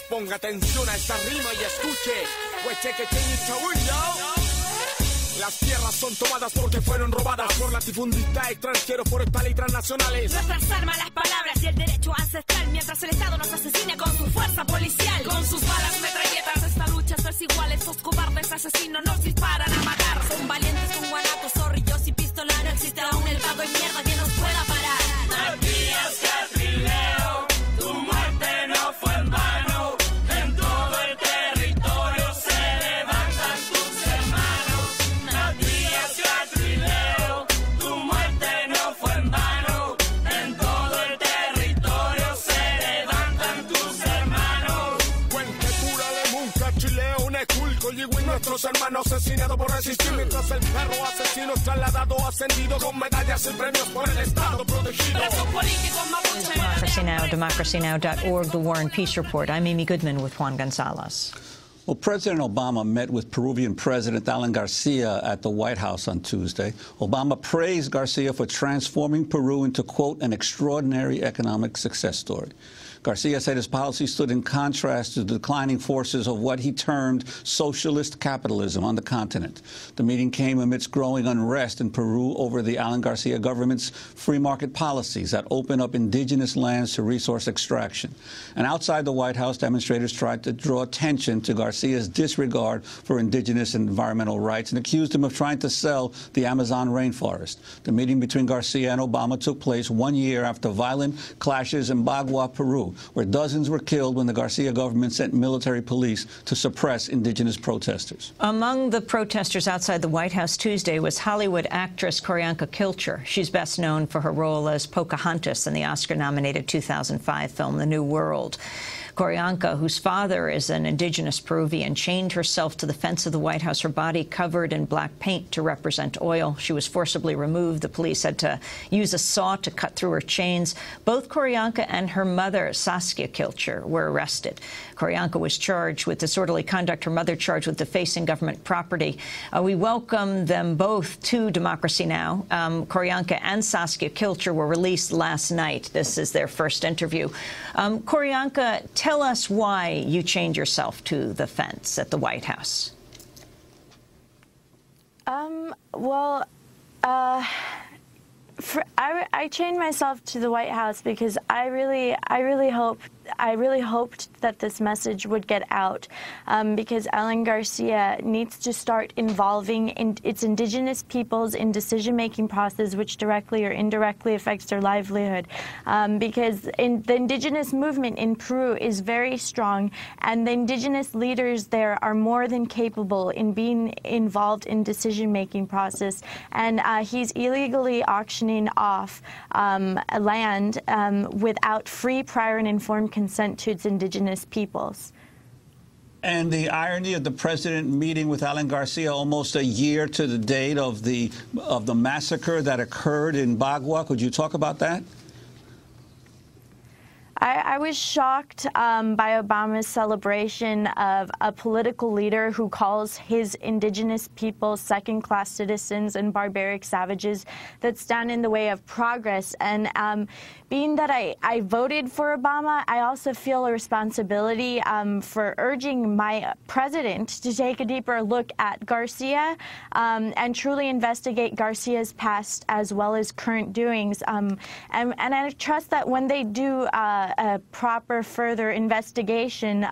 Ponga atención a esta rima y escuche. Las tierras son tomadas porque fueron robadas por latifundistas extranjeros, forestales y transnacionales. Nuestras armas, las palabras y el derecho ancestral, mientras el Estado nos asesina con su fuerza policial, con sus balas metralletas. Esta lucha es desigual, estos cobardes asesinos nos disparan a matar. Son valientes con guanatos, zorrillos y pistolas. No existe aún el pago y mierda que nos pueda parar. Matías Catrileo, tu muerte no fue en vano. En todo el territorio se levantan tus hermanos. Matías Catrileo, tu muerte no fue en vano. En todo el territorio se levantan tus hermanos. Cuente cura de Munca, Chileo, Neculco, y nuestros hermanos asesinados por resistir. Mientras el perro asesino es trasladado, ascendido con medallas y premios por el Estado protegido. DemocracyNow.org, The War and Peace Report. I'm Amy Goodman with Juan Gonzalez. Well, President Obama met with Peruvian President Alan Garcia at the White House on Tuesday. Obama praised Garcia for transforming Peru into, quote, an extraordinary economic success story. Garcia said his policy stood in contrast to the declining forces of what he termed socialist capitalism on the continent. The meeting came amidst growing unrest in Peru over the Alan Garcia government's free market policies that open up indigenous lands to resource extraction. And outside the White House, demonstrators tried to draw attention to Garcia's disregard for indigenous and environmental rights and accused him of trying to sell the Amazon rainforest. The meeting between Garcia and Obama took place 1 year after violent clashes in Bagua, Peru, where dozens were killed when the Garcia government sent military police to suppress indigenous protesters. Among the protesters outside the White House Tuesday was Hollywood actress orianka Kilcher. She's best known for her role as Pocahontas in the Oscar-nominated 2005 film The New World. Orianka, whose father is an indigenous Peruvian, chained herself to the fence of the White House, her body covered in black paint to represent oil. She was forcibly removed. The police had to use a saw to cut through her chains. Both Orianka and her mother, Saskia Kilcher, were arrested. Orianka was charged with disorderly conduct, her mother charged with defacing government property. We welcome them both to Democracy Now! Orianka and Saskia Kilcher were released last night. This is their first interview. Orianka, tell us why you chained yourself to the fence at the White House. I chained myself to the White House because I really hoped that this message would get out, because Alan Garcia needs to start involving its indigenous peoples in decision-making process, which directly or indirectly affects their livelihood. Because the indigenous movement in Peru is very strong, and the indigenous leaders there are more than capable in being involved in decision-making process. And he's illegally auctioning off land without free, prior, and informed consent to its indigenous peoples. And the irony of the president meeting with Alan Garcia almost a year to the date of the massacre that occurred in Bagua. Could you talk about that? I was shocked by Obama's celebration of a political leader who calls his indigenous people second-class citizens and barbaric savages that stand in the way of progress. And being that I voted for Obama, I also feel a responsibility for urging my president to take a deeper look at Garcia and truly investigate Garcia's past as well as current doings. And I trust that when they do a proper further investigation,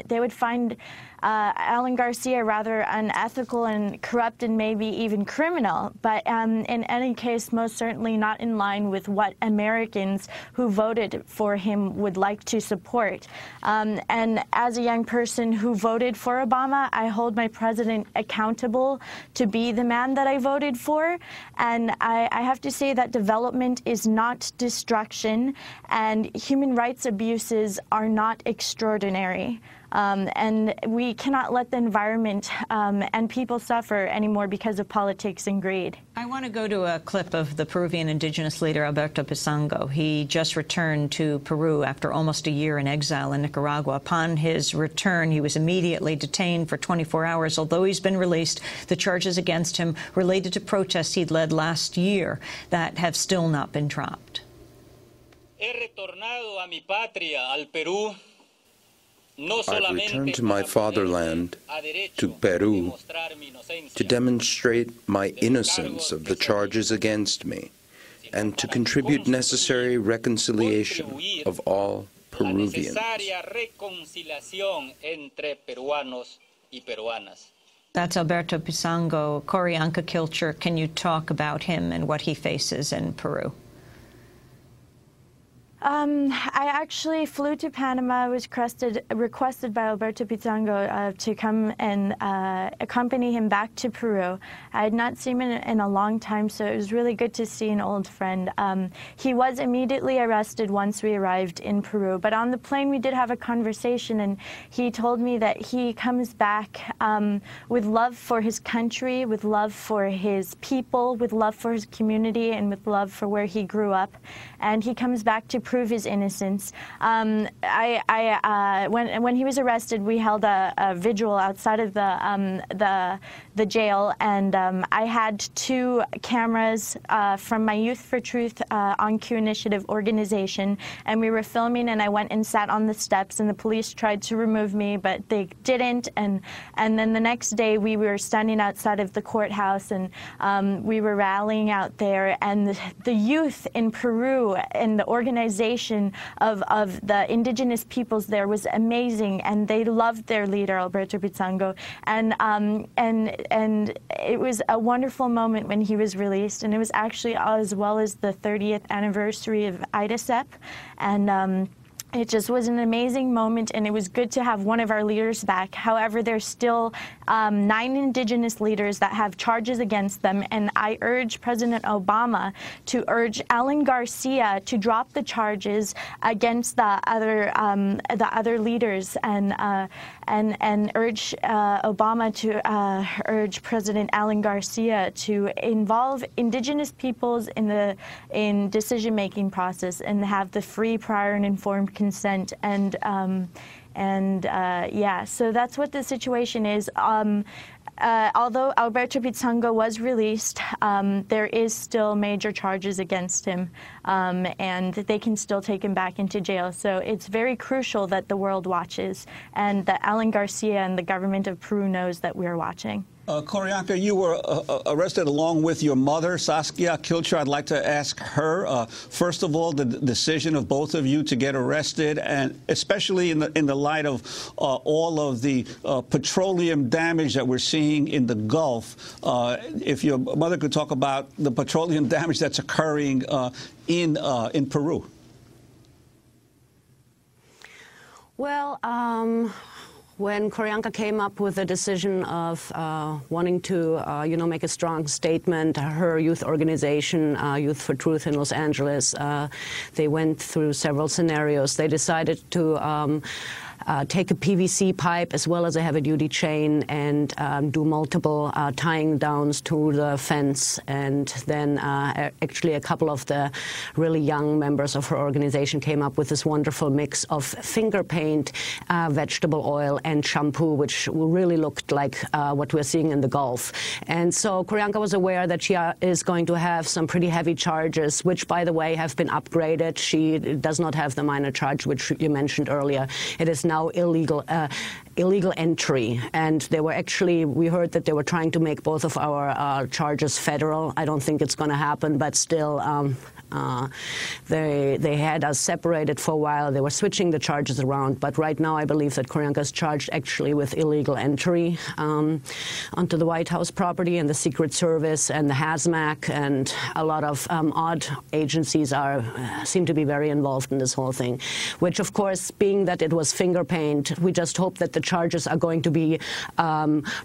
they would find Alan Garcia rather unethical and corrupt and maybe even criminal, but in any case, most certainly not in line with what Americans who voted for him would like to support. And as a young person who voted for Obama, I hold my president accountable to be the man that I voted for. And I have to say that development is not destruction, and human rights abuses are not extraordinary. And we cannot let the environment and people suffer anymore because of politics and greed. I want to go to a clip of the Peruvian indigenous leader Alberto Pisango. He just returned to Peru after almost a year in exile in Nicaragua. Upon his return, he was immediately detained for 24 hours. Although he's been released, the charges against him related to protests he'd led last year that have still not been dropped. He retornado a mi patria, al Perú, I've returned to my fatherland, to Peru, to demonstrate my innocence of the charges against me, and to contribute necessary reconciliation of all Peruvians. That's Alberto Pizango. orianka Kilcher, can you talk about him and what he faces in Peru? I actually flew to Panama. I was requested by Alberto Pizango to come and accompany him back to Peru. I had not seen him in a long time, so it was really good to see an old friend. He was immediately arrested once we arrived in Peru, but on the plane we did have a conversation, and he told me that he comes back with love for his country, with love for his people, with love for his community, and with love for where he grew up. And he comes back to prove his innocence. When he was arrested, we held a vigil outside of the jail, and I had 2 cameras from my Youth for Truth On Cue Initiative organization, and we were filming, and I went and sat on the steps, and the police tried to remove me, but they didn't. And then the next day, we were standing outside of the courthouse, and we were rallying out there, and the youth in Peru and the organization of the indigenous peoples there was amazing, and they loved their leader, Alberto Pizango, and it was a wonderful moment when he was released, and it was actually as well as the 30th anniversary of IDASEP, and it just was an amazing moment, and it was good to have one of our leaders back. However, there's still 9 indigenous leaders that have charges against them, and I urge President Obama to urge Alan Garcia to drop the charges against the other leaders, and urge Obama to urge President Alan Garcia to involve indigenous peoples in decision-making process and have the free, prior, and informed consent. Yeah, so that's what the situation is. Although Alberto Pizango was released, there is still major charges against him, and they can still take him back into jail. So it's very crucial that the world watches, and that Alan Garcia and the government of Peru knows that we're watching. orianka, you were arrested along with your mother, Saskia Kilcher. I'd like to ask her, first of all, the decision of both of you to get arrested, and especially in the light of all of the petroleum damage that we're seeing in the Gulf. If your mother could talk about the petroleum damage that's occurring in Peru. Well, when orianka came up with the decision of wanting to, make a strong statement, her youth organization, Youth for Truth in Los Angeles, they went through several scenarios. They decided to take a PVC pipe as well as a heavy-duty chain and do multiple tying downs to the fence. And then actually a couple of the really young members of her organization came up with this wonderful mix of finger paint, vegetable oil, and shampoo, which really looked like what we're seeing in the Gulf. And so orianka was aware that she is going to have some pretty heavy charges, which, by the way, have been upgraded. She does not have the minor charge, which you mentioned earlier. It is now illegal entry, and they were actually, we heard that they were trying to make both of our charges federal. I don't think it's going to happen, but still, they had us separated for a while. They were switching the charges around, but right now I believe that orianka is charged actually with illegal entry onto the White House property, and the Secret Service and the HAZMAC and a lot of odd agencies seem to be very involved in this whole thing, which, of course, being that it was finger paint, we just hope that the charges are going to be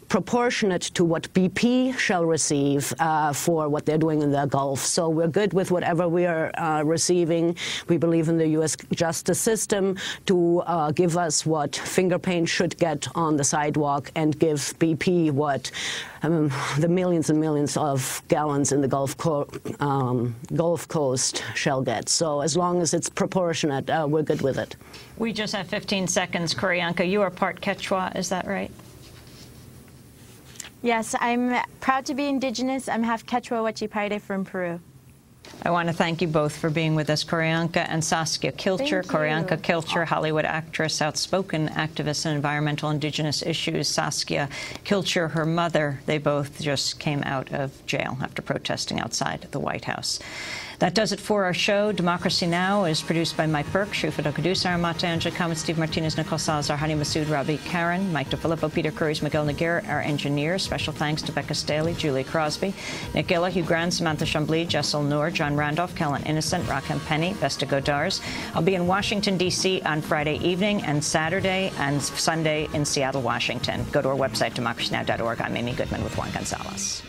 proportionate to what BP shall receive for what they're doing in the Gulf. So we're good with whatever we are receiving. We believe in the U.S. justice system to give us what finger paint should get on the sidewalk and give BP what the millions and millions of gallons in the Gulf Coast shall get. So as long as it's proportionate, we're good with it. We just have 15 seconds. orianka, you are part Quechua, is that right? Yes, I'm proud to be indigenous. I'm half Quechua Huachipaire from Peru. I want to thank you both for being with us, Orianka and Saskia Kilcher. Orianka Kilcher, Hollywood actress, outspoken activist in environmental indigenous issues. Saskia Kilcher, her mother, they both just came out of jail after protesting outside the White House. That does it for our show. Democracy Now! Is produced by Mike Burke, Shufa Dokadusar, Mata Angela Kamet, Steve Martinez, Nicole Salazar, Hani Masood, Rabi Karen, Mike DeFilippo, Peter Curries, Miguel Naguer, our engineers. Special thanks to Becca Staley, Julie Crosby, Nick Gilla, Hugh Grant, Samantha Chambly, Jessel Noor, John Randolph, Kellen Innocent, Raquel Penny, Vesta Godars. I'll be in Washington, D.C. on Friday evening and Saturday and Sunday in Seattle, Washington. Go to our website, democracynow.org. I'm Amy Goodman with Juan Gonzalez.